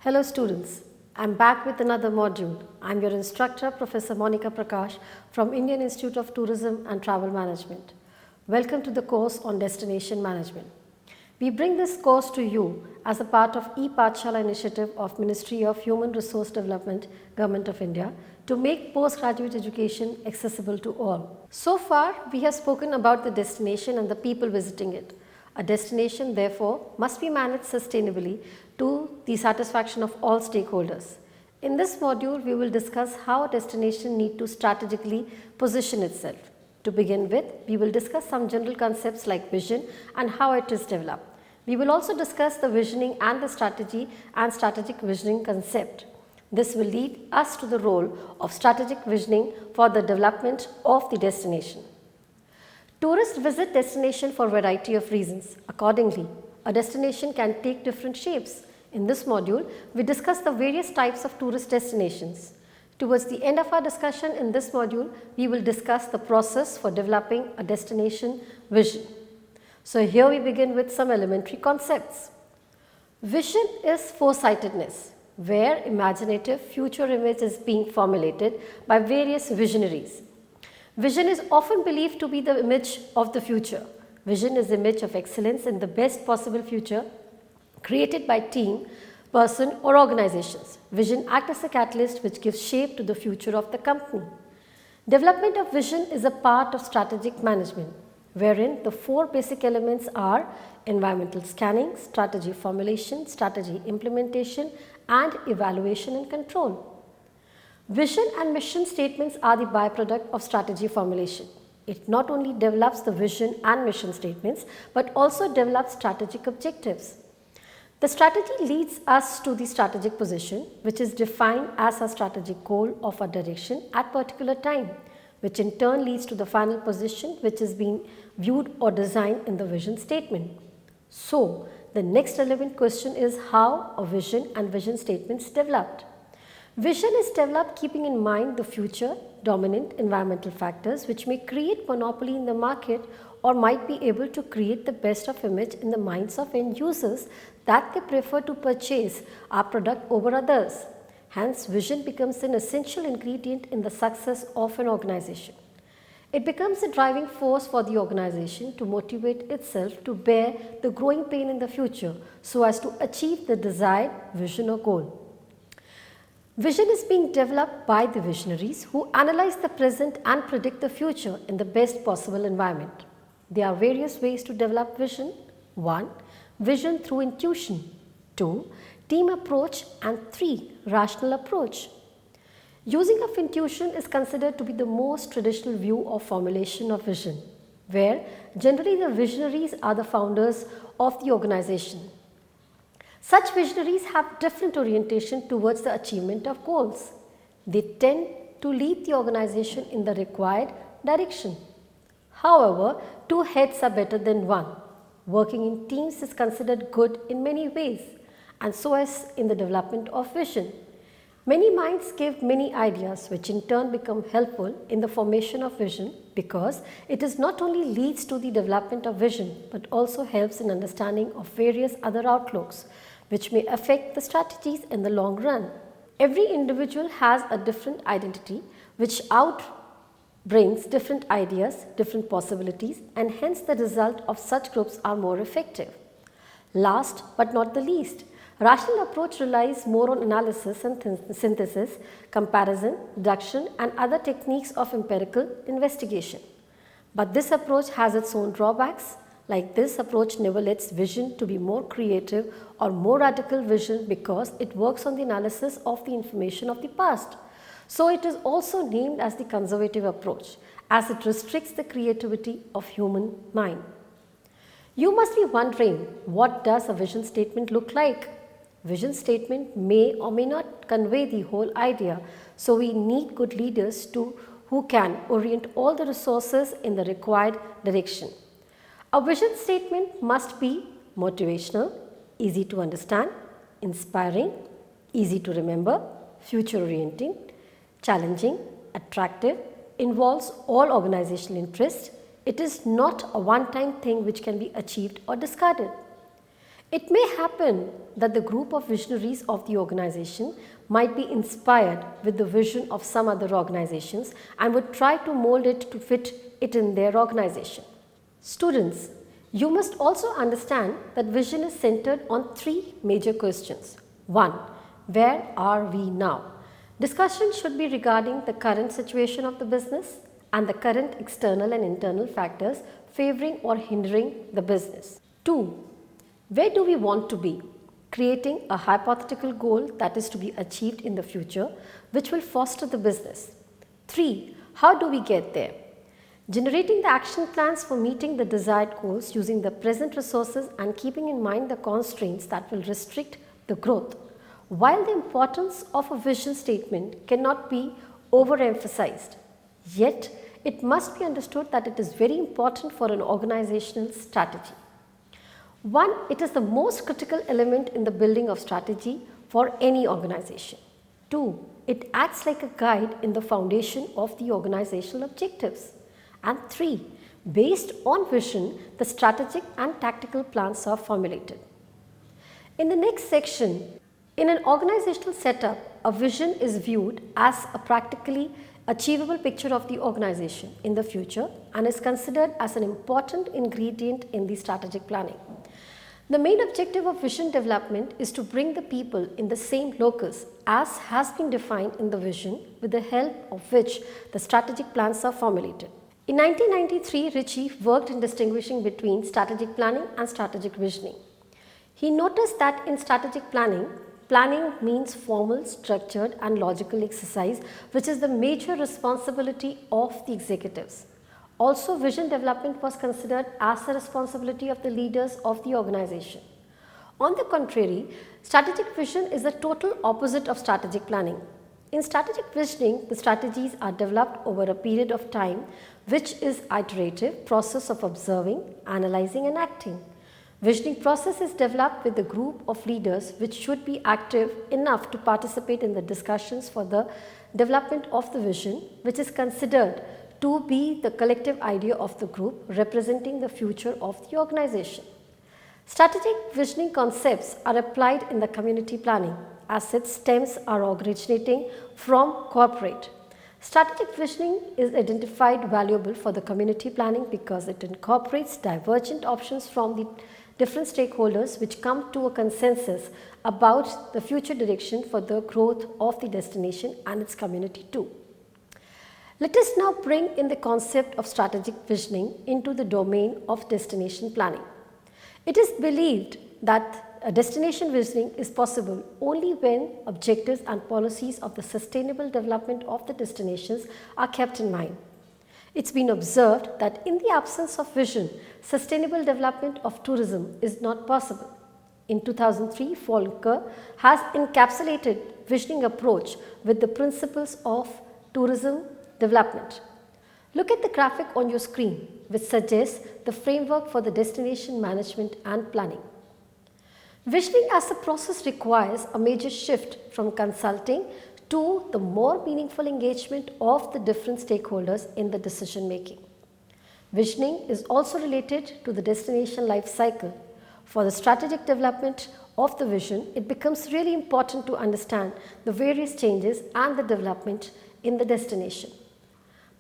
Hello students, I'm back with another module. I'm your instructor, Professor Monica Prakash from Indian Institute of Tourism and Travel Management. Welcome to the course on Destination Management. We bring this course to you as a part of e-Pathshala initiative of Ministry of Human Resource Development, Government of India to make postgraduate education accessible to all. So far, we have spoken about the destination and the people visiting it. A destination, therefore, must be managed sustainably to the satisfaction of all stakeholders. In this module, we will discuss how a destination needs to strategically position itself. To begin with, we will discuss some general concepts like vision and how it is developed. We will also discuss the visioning and the strategy and strategic visioning concept. This will lead us to the role of strategic visioning for the development of the destination. Tourists visit destination for a variety of reasons. Accordingly, a destination can take different shapes. In this module, we discuss the various types of tourist destinations. Towards the end of our discussion in this module, we will discuss the process for developing a destination vision. So here we begin with some elementary concepts. Vision is foresightedness, where imaginative future image is being formulated by various visionaries. Vision is often believed to be the image of the future. Vision is the image of excellence in the best possible future created by team, person or organizations. Vision acts as a catalyst which gives shape to the future of the company. Development of vision is a part of strategic management, wherein the four basic elements are environmental scanning, strategy formulation, strategy implementation and evaluation and control. Vision and mission statements are the byproduct of strategy formulation. It not only develops the vision and mission statements, but also develops strategic objectives. The strategy leads us to the strategic position, which is defined as a strategic goal of a direction at particular time, which in turn leads to the final position which is being viewed or designed in the vision statement. So, the next relevant question is how a vision and vision statements developed. Vision is developed keeping in mind the future dominant environmental factors which may create monopoly in the market or might be able to create the best of image in the minds of end users that they prefer to purchase our product over others. Hence, vision becomes an essential ingredient in the success of an organization. It becomes a driving force for the organization to motivate itself to bear the growing pain in the future so as to achieve the desired vision or goal. Vision is being developed by the visionaries who analyze the present and predict the future in the best possible environment. There are various ways to develop vision. 1. Vision through intuition. 2. Team approach. And 3. Rational approach. Using of intuition is considered to be the most traditional view of formulation of vision, where generally the visionaries are the founders of the organization. Such visionaries have different orientation towards the achievement of goals. They tend to lead the organization in the required direction. However, two heads are better than one. Working in teams is considered good in many ways, and so is in the development of vision. Many minds give many ideas which in turn become helpful in the formation of vision because it is not only leads to the development of vision but also helps in understanding of various other outlooks which may affect the strategies in the long run. Every individual has a different identity which brings different ideas, different possibilities, and hence the result of such groups are more effective. Last but not the least, rational approach relies more on analysis and synthesis, comparison, deduction and other techniques of empirical investigation. But this approach has its own drawbacks. Like this approach never lets vision to be more creative or more radical vision because it works on the analysis of the information of the past. So it is also named as the conservative approach as it restricts the creativity of human mind. You must be wondering, what does a vision statement look like? Vision statement may or may not convey the whole idea, so we need good leaders who can orient all the resources in the required direction. A vision statement must be motivational, easy to understand, inspiring, easy to remember, future orienting, challenging, attractive, involves all organizational interests. It is not a one-time thing which can be achieved or discarded. It may happen that the group of visionaries of the organization might be inspired with the vision of some other organizations and would try to mold it to fit it in their organization. Students, you must also understand that vision is centered on three major questions. 1. Where are we now? Discussion should be regarding the current situation of the business and the current external and internal factors favoring or hindering the business. 2. Where do we want to be? Creating a hypothetical goal that is to be achieved in the future, which will foster the business. 3. How do we get there? Generating the action plans for meeting the desired goals using the present resources and keeping in mind the constraints that will restrict the growth. While the importance of a vision statement cannot be overemphasized, yet it must be understood that it is very important for an organizational strategy. 1. It is the most critical element in the building of strategy for any organization. 2. It acts like a guide in the foundation of the organizational objectives. And 3. Based on vision, the strategic and tactical plans are formulated. In the next section, in an organizational setup, a vision is viewed as a practically achievable picture of the organization in the future and is considered as an important ingredient in the strategic planning. The main objective of vision development is to bring the people in the same locus as has been defined in the vision, with the help of which the strategic plans are formulated. In 1993, Ritchie worked in distinguishing between strategic planning and strategic visioning. He noticed that in strategic planning, planning means formal, structured and logical exercise, which is the major responsibility of the executives. Also, vision development was considered as a responsibility of the leaders of the organization. On the contrary, strategic vision is the total opposite of strategic planning. In strategic visioning, the strategies are developed over a period of time, which is iterative process of observing, analyzing and acting. Visioning process is developed with a group of leaders which should be active enough to participate in the discussions for the development of the vision, which is considered to be the collective idea of the group representing the future of the organization. Strategic visioning concepts are applied in the community planning as its stems are originating from corporate. Strategic visioning is identified valuable for the community planning because it incorporates divergent options from the different stakeholders which come to a consensus about the future direction for the growth of the destination and its community too. Let us now bring in the concept of strategic visioning into the domain of destination planning. It is believed that a destination visioning is possible only when objectives and policies of the sustainable development of the destinations are kept in mind. It's been observed that in the absence of vision, sustainable development of tourism is not possible. In 2003, Volcker has encapsulated visioning approach with the principles of tourism development. Look at the graphic on your screen, which suggests the framework for the destination management and planning. Visioning as a process requires a major shift from consulting to the more meaningful engagement of the different stakeholders in the decision making. Visioning is also related to the destination life cycle. For the strategic development of the vision, it becomes really important to understand the various changes and the development in the destination.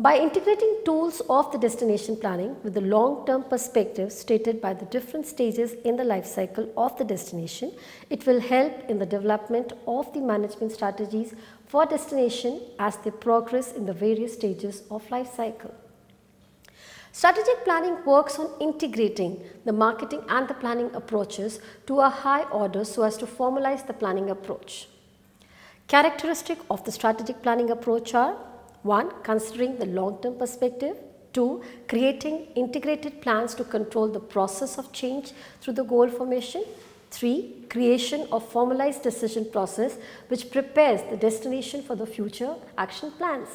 By integrating tools of the destination planning with the long-term perspective stated by the different stages in the life cycle of the destination, it will help in the development of the management strategies for destination as they progress in the various stages of life cycle. Strategic planning works on integrating the marketing and the planning approaches to a high order so as to formalize the planning approach. Characteristics of the strategic planning approach are: 1. Considering the long-term perspective. 2. Creating integrated plans to control the process of change through the goal formation. 3. Creation of formalized decision process which prepares the destination for the future action plans.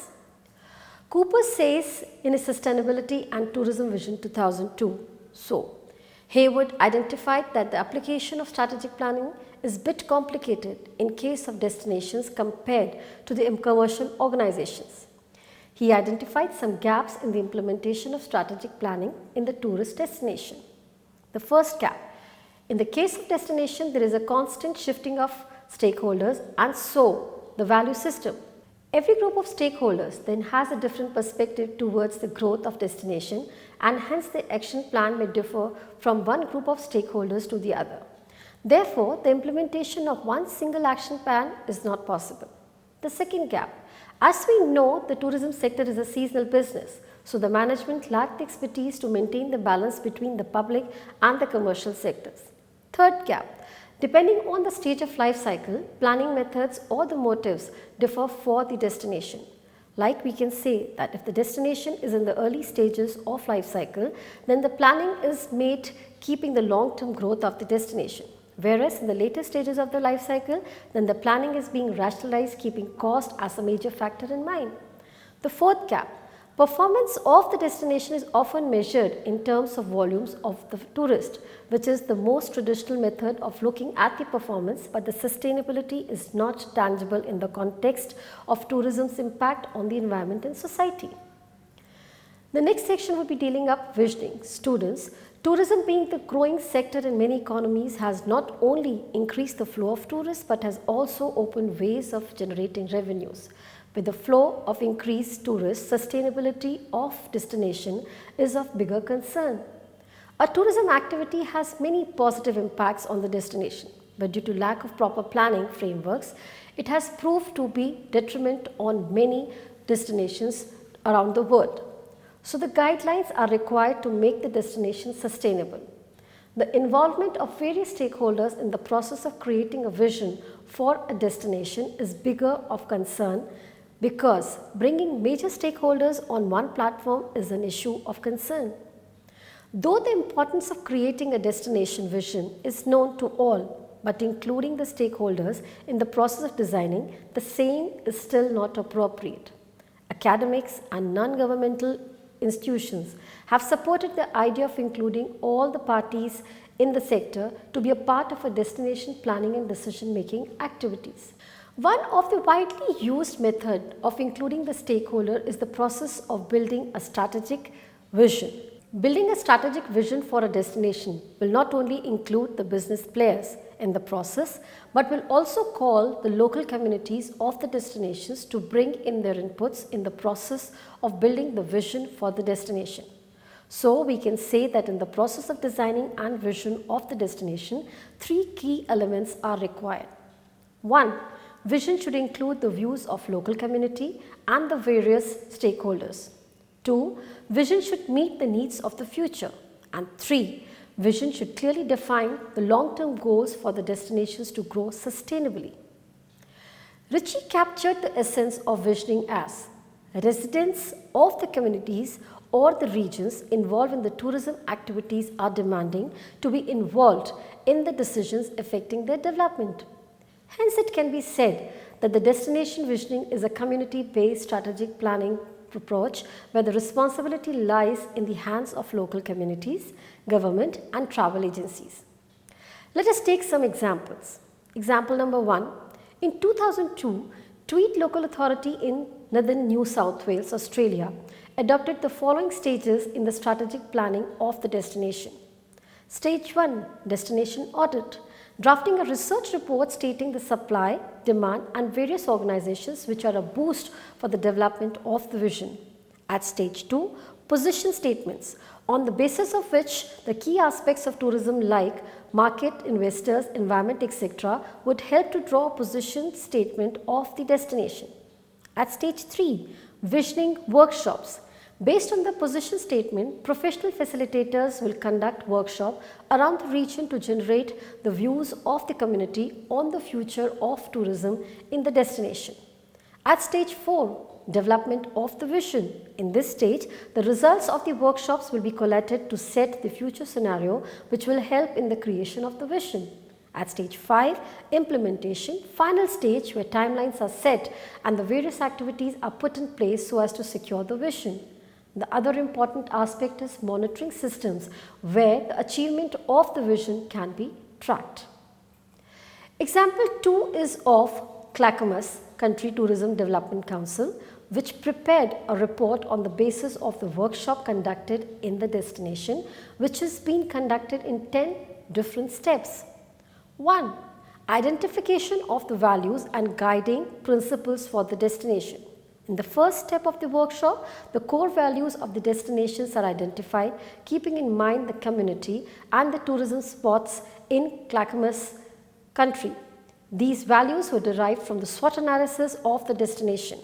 Cooper says in his Sustainability and Tourism Vision 2002, so, Hayward identified that the application of strategic planning is a bit complicated in case of destinations compared to the commercial organizations. He identified some gaps in the implementation of strategic planning in the tourist destination. The first gap: In the case of destination, there is a constant shifting of stakeholders and so the value system. Every group of stakeholders then has a different perspective towards the growth of destination and hence the action plan may differ from one group of stakeholders to the other. Therefore, the implementation of one single action plan is not possible. The second gap. As we know, the tourism sector is a seasonal business, so the management lacked the expertise to maintain the balance between the public and the commercial sectors. Third gap. Depending on the stage of life cycle, planning methods or the motives differ for the destination. Like we can say that if the destination is in the early stages of life cycle, then the planning is made keeping the long-term growth of the destination. Whereas in the later stages of the life cycle, then the planning is being rationalized keeping cost as a major factor in mind. The fourth gap. Performance of the destination is often measured in terms of volumes of the tourist, which is the most traditional method of looking at the performance, but the sustainability is not tangible in the context of tourism's impact on the environment and society. The next section will be dealing up visioning. Students, tourism being the growing sector in many economies has not only increased the flow of tourists but has also opened ways of generating revenues. With the flow of increased tourists, sustainability of destination is of bigger concern. A tourism activity has many positive impacts on the destination, but due to lack of proper planning frameworks, it has proved to be detriment on many destinations around the world. So the guidelines are required to make the destination sustainable. The involvement of various stakeholders in the process of creating a vision for a destination is bigger of concern because bringing major stakeholders on one platform is an issue of concern. Though the importance of creating a destination vision is known to all, but including the stakeholders in the process of designing, the same is still not appropriate. Academics and non-governmental institutions have supported the idea of including all the parties in the sector to be a part of a destination planning and decision-making activities. One of the widely used method of including the stakeholder is the process of building a strategic vision. Building a strategic vision for a destination will not only include the business players in the process, but will also call the local communities of the destinations to bring in their inputs in the process of building the vision for the destination. So we can say that in the process of designing and vision of the destination, three key elements are required. 1. Vision should include the views of local community and the various stakeholders. 2. Vision should meet the needs of the future. And 3. Vision should clearly define the long-term goals for the destinations to grow sustainably. Ritchie captured the essence of visioning as residents of the communities or the regions involved in the tourism activities are demanding to be involved in the decisions affecting their development. Hence, it can be said that the destination visioning is a community-based strategic planning approach where the responsibility lies in the hands of local communities, government and travel agencies. Let us take some examples. Example number 1. In 2002, Tweed Local Authority in Northern New South Wales, Australia, adopted the following stages in the strategic planning of the destination. Stage 1. Destination audit. Drafting a research report stating the supply, demand and various organizations which are a boost for the development of the vision. At stage 2, position statements, on the basis of which the key aspects of tourism like market, investors, environment, etc. would help to draw a position statement of the destination. At stage 3, visioning workshops. Based on the position statement, professional facilitators will conduct workshops around the region to generate the views of the community on the future of tourism in the destination. At stage 4, development of the vision. In this stage, the results of the workshops will be collated to set the future scenario which will help in the creation of the vision. At stage 5, implementation, final stage where timelines are set and the various activities are put in place so as to secure the vision. The other important aspect is monitoring systems where the achievement of the vision can be tracked. Example 2 is of Clackamas Country Tourism Development Council, which prepared a report on the basis of the workshop conducted in the destination, which has been conducted in 10 different steps. 1. Identification of the values and guiding principles for the destination. In the first step of the workshop, the core values of the destinations are identified, keeping in mind the community and the tourism spots in Clackamas country. These values were derived from the SWOT analysis of the destination.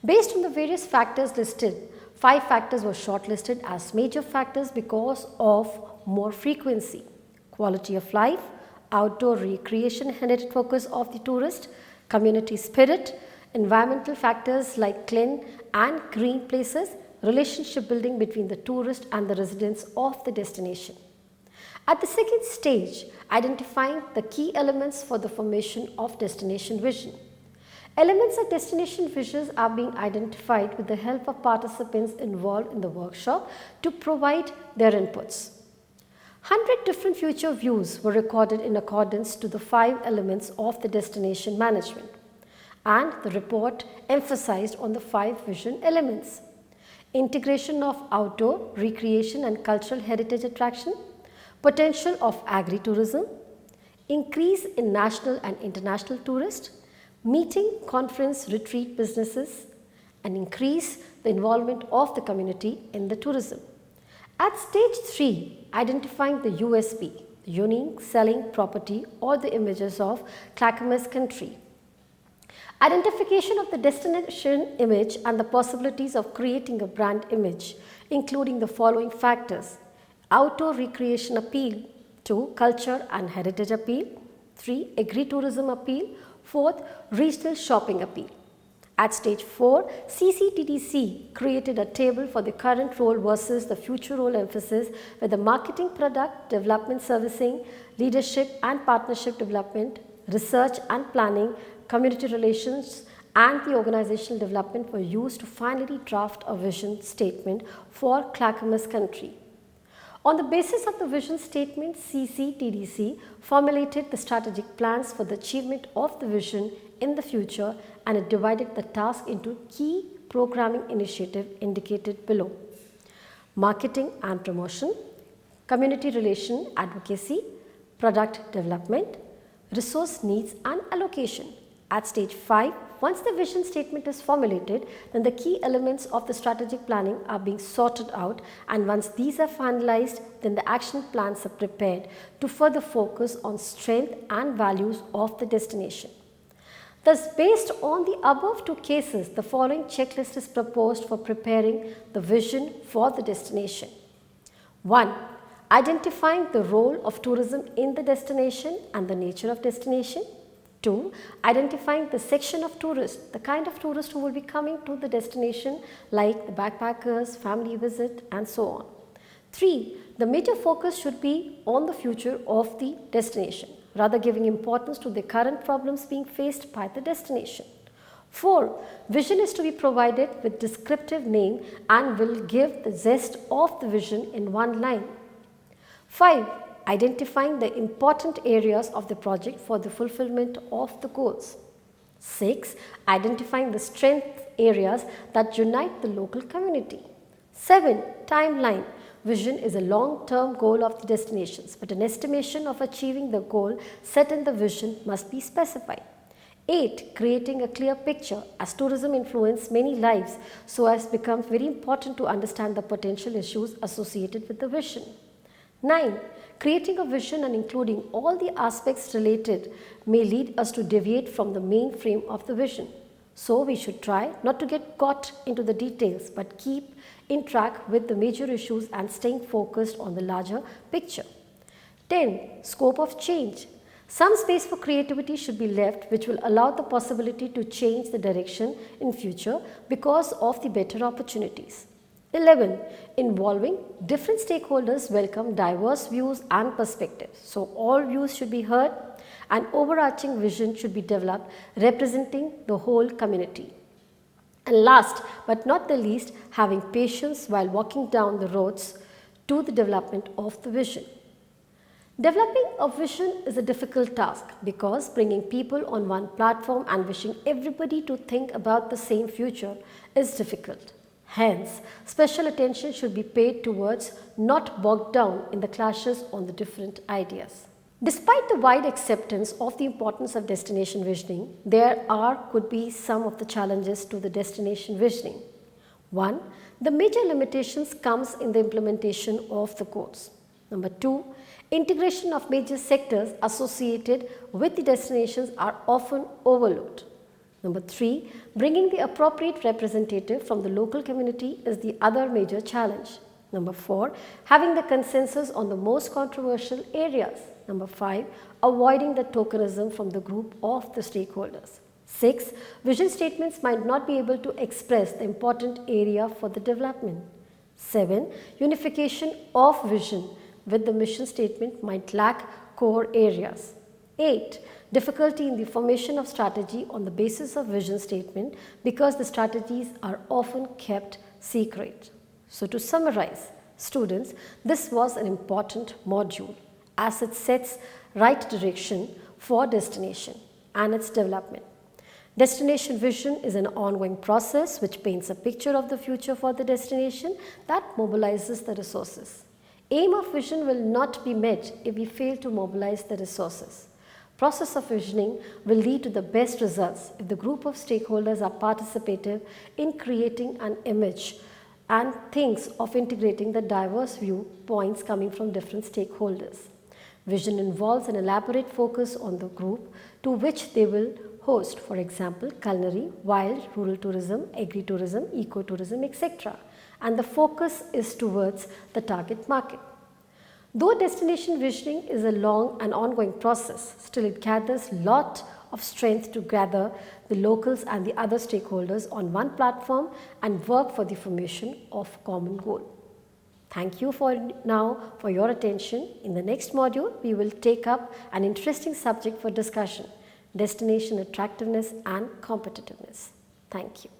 Based on the various factors listed, 5 factors were shortlisted as major factors because of more frequency: quality of life, outdoor recreation intended focus of the tourist, community spirit, environmental factors like clean and green places, relationship building between the tourist and the residents of the destination. At the second stage, identifying the key elements for the formation of destination vision. Elements of destination visions are being identified with the help of participants involved in the workshop to provide their inputs. 100 different future views were recorded in accordance to the 5 elements of the destination management, and the report emphasized on the 5 vision elements: integration of outdoor, recreation and cultural heritage attraction, potential of agri-tourism, increase in national and international tourists, meeting, conference, retreat businesses, and increase the involvement of the community in the tourism. At stage 3, identifying the USP, the unique selling property or the images of Clackamas country. Identification of the destination image and the possibilities of creating a brand image, including the following factors: outdoor recreation appeal, 2. culture and heritage appeal, 3. agri-tourism appeal, 4th. regional shopping appeal. At stage 4, CCTDC created a table for the current role versus the future role emphasis with the marketing, product development, servicing, leadership and partnership development, research and planning, community relations and the organizational development were used to finally draft a vision statement for Clackamas country. On the basis of the vision statement, CCTDC formulated the strategic plans for the achievement of the vision in the future, and it divided the task into key programming initiatives indicated below: marketing and promotion, community relation advocacy, product development, resource needs and allocation. At stage 5, once the vision statement is formulated, then the key elements of the strategic planning are being sorted out, and once these are finalized, then the action plans are prepared to further focus on strength and values of the destination. Thus, based on the above 2 cases, the following checklist is proposed for preparing the vision for the destination. 1. Identifying the role of tourism in the destination and the nature of destination. 2. Identifying the section of tourists, the kind of tourists who will be coming to the destination, like the backpackers, family visit and so on. 3. The major focus should be on the future of the destination, rather giving importance to the current problems being faced by the destination. 4. Vision is to be provided with descriptive name and will give the zest of the vision in one line. 5. Identifying the important areas of the project for the fulfillment of the goals. 6. Identifying the strength areas that unite the local community. 7. Timeline. Vision is a long-term goal of the destinations, but an estimation of achieving the goal set in the vision must be specified. 8. Creating a clear picture, as tourism influences many lives, so as becomes very important to understand the potential issues associated with the vision. 9. Creating a vision and including all the aspects related may lead us to deviate from the main frame of the vision. So we should try not to get caught into the details, but keep in track with the major issues and staying focused on the larger picture. 10. Scope of change. Some space for creativity should be left, which will allow the possibility to change the direction in future because of the better opportunities. 11. Involving different stakeholders welcome diverse views and perspectives. So all views should be heard. An overarching vision should be developed representing the whole community. And last but not the least, having patience while walking down the roads to the development of the vision. Developing a vision is a difficult task because bringing people on one platform and wishing everybody to think about the same future is difficult. Hence, special attention should be paid towards not bogged down in the clashes on the different ideas. Despite the wide acceptance of the importance of destination visioning, there could be some of the challenges to the destination visioning. One, the major limitations comes in the implementation of the goals. Number two, integration of major sectors associated with the destinations are often overlooked. Number three, bringing the appropriate representative from the local community is the other major challenge. Number four, having the consensus on the most controversial areas. Number five, avoiding the tokenism from the group of the stakeholders. 6. Vision statements might not be able to express the important area for the development. 7. Unification of vision with the mission statement might lack core areas. 8. Difficulty in the formation of strategy on the basis of vision statement because the strategies are often kept secret. So to summarize, students, this was an important module as it sets right direction for destination and its development. Destination vision is an ongoing process which paints a picture of the future for the destination that mobilizes the resources. Aim of vision will not be met if we fail to mobilize the resources. Process of visioning will lead to the best results if the group of stakeholders are participative in creating an image and thinks of integrating the diverse viewpoints coming from different stakeholders. Vision involves an elaborate focus on the group to which they will host, for example, culinary, wild, rural tourism, agri-tourism, eco-tourism, etc. And the focus is towards the target market. Though destination visioning is a long and ongoing process, still it gathers a lot of strength to gather the locals and the other stakeholders on one platform and work for the formation of common goal. Thank you for your attention. In the next module, we will take up an interesting subject for discussion, destination attractiveness and competitiveness. Thank you.